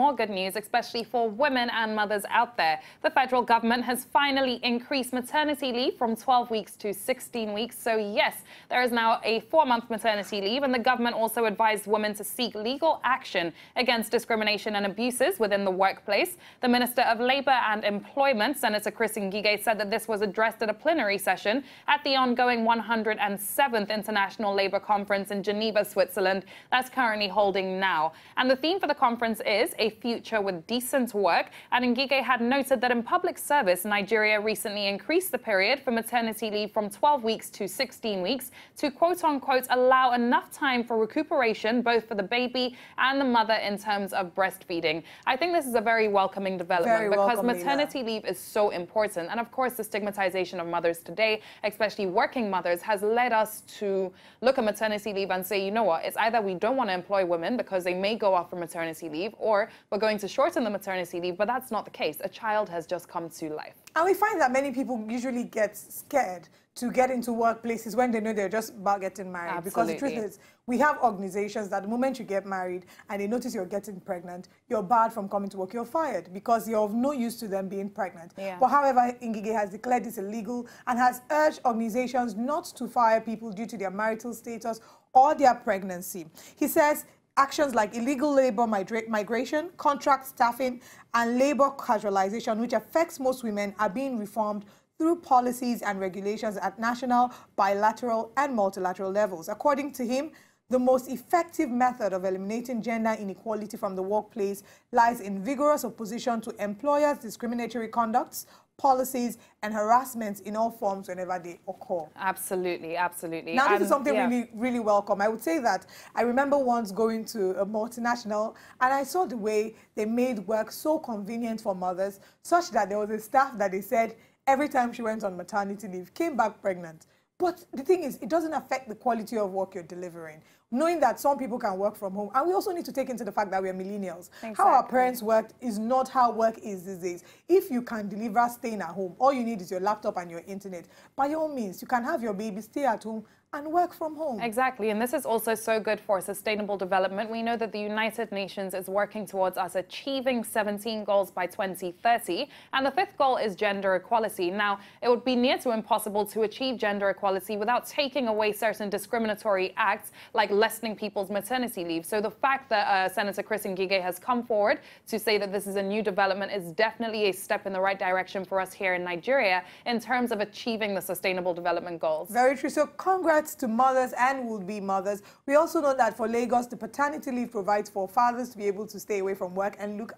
more good news, especially for women and mothers out there. The federal government has finally increased maternity leave from 12 weeks to 16 weeks. So yes, there is now a 4-month maternity leave, and the government also advised women to seek legal action against discrimination and abuses within the workplace. The Minister of Labour and Employment, Senator Chris Ngige, said that this was addressed at a plenary session at the ongoing 107th International Labour Conference in Geneva, Switzerland, that's currently holding now. And the theme for the conference is a future with decent work. And Ngige had noted that in public service, Nigeria recently increased the period for maternity leave from 12 weeks to 16 weeks to quote-unquote allow enough time for recuperation both for the baby and the mother in terms of breastfeeding. I think this is a very welcoming development because maternity leave is so important. And of course, the stigmatization of mothers today, especially working mothers, has led us to look at maternity leave and say, you know what, it's either we don't want to employ women because they may go off for maternity leave, or we're going to shorten the maternity leave, but that's not the case. A child has just come to life. And we find that many people usually get scared to get into workplaces when they know they're just about getting married. Absolutely. Because the truth is, we have organizations that the moment you get married and they notice you're getting pregnant, you're barred from coming to work, you're fired because you're of no use to them being pregnant. Yeah. But however, Ngige has declared this illegal and has urged organizations not to fire people due to their marital status or their pregnancy. He says actions like illegal labor migration, contract staffing, and labor casualization, which affects most women, are being reformed through policies and regulations at national, bilateral, and multilateral levels. According to him, the most effective method of eliminating gender inequality from the workplace lies in vigorous opposition to employers' discriminatory conducts, policies, and harassments in all forms whenever they occur. Absolutely, absolutely. Now, this is something really welcome. I would say that I remember once going to a multinational and I saw the way they made work so convenient for mothers, such that there was a staff that they said every time she went on maternity leave, came back pregnant. But the thing is, it doesn't affect the quality of work you're delivering. Knowing that some people can work from home, and we also need to take into the fact that we are millennials. Exactly. How our parents worked is not how work is these days. If you can deliver staying at home, all you need is your laptop and your internet. By all means, you can have your baby stay at home and work from home. Exactly, and this is also so good for sustainable development. We know that the United Nations is working towards us achieving 17 goals by 2030, and the 5th goal is gender equality. Now, it would be near to impossible to achieve gender equality without taking away certain discriminatory acts like lessening people's maternity leave. So the fact that Senator Chris Ngige has come forward to say that this is a new development is definitely a step in the right direction for us here in Nigeria in terms of achieving the sustainable development goals. Very true. So congrats to mothers and would-be mothers. We also know that for Lagos, the paternity leave provides for fathers to be able to stay away from work and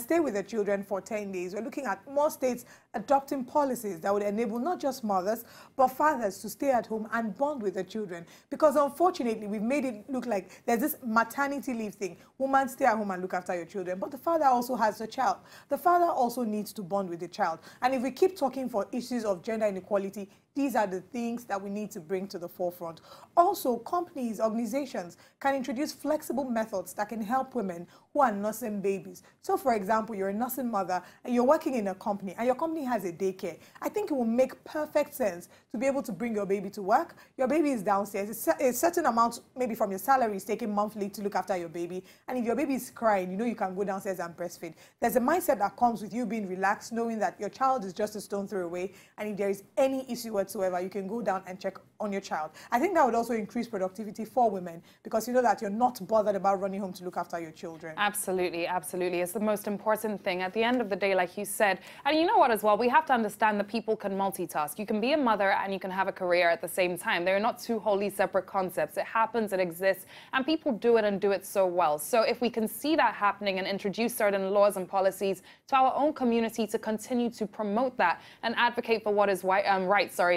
stay with their children for 10 days. We're looking at more states adopting policies that would enable not just mothers, but fathers to stay at home and bond with their children. Because unfortunately, we've made it look like there's this maternity leave thing. Woman, stay at home and look after your children. But the father also has a child. The father also needs to bond with the child. And if we keep talking for issues of gender inequality, these are the things that we need to bring to the forefront. Also, companies, organizations can introduce flexible methods that can help women who are nursing babies. So, for example, you're a nursing mother and you're working in a company and your company has a daycare. I think it will make perfect sense to be able to bring your baby to work. Your baby is downstairs. A certain amount, maybe from your salary, is taken monthly to look after your baby. And if your baby is crying, you know you can go downstairs and breastfeed. There's a mindset that comes with you being relaxed, knowing that your child is just a stone throw away. And if there is any issue whatsoever, you can go down and check on your child. I think that would also increase productivity for women because you know that you're not bothered about running home to look after your children. Absolutely, absolutely. It's the most important thing. At the end of the day, like you said, and you know what as well, we have to understand that people can multitask. You can be a mother and you can have a career at the same time. They're not two wholly separate concepts. It happens, it exists, and people do it and do it so well. So if we can see that happening and introduce certain laws and policies to our own community to continue to promote that and advocate for what is right,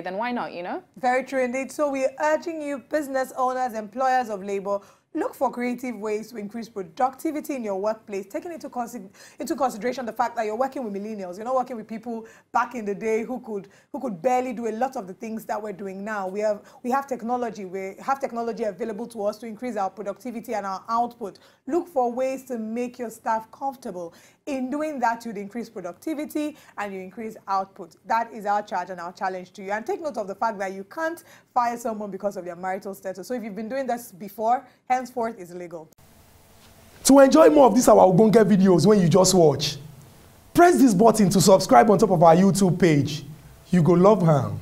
then why not, you know? Very true indeed. So we're urging you, business owners, employers of labor, look for creative ways to increase productivity in your workplace, taking into consideration the fact that you're working with millennials. You're not working with people back in the day who could barely do a lot of the things that we're doing now. We have technology. We have technology available to us to increase our productivity and our output. Look for ways to make your staff comfortable. In doing that, you'd increase productivity and you increase output. That is our charge and our challenge to you. And take note of the fact that you can't fire someone because of their marital status. So if you've been doing this before, henceforth is illegal. To enjoy more of these our ogbonge videos when you just watch, press this button to subscribe on top of our YouTube page. You go love am.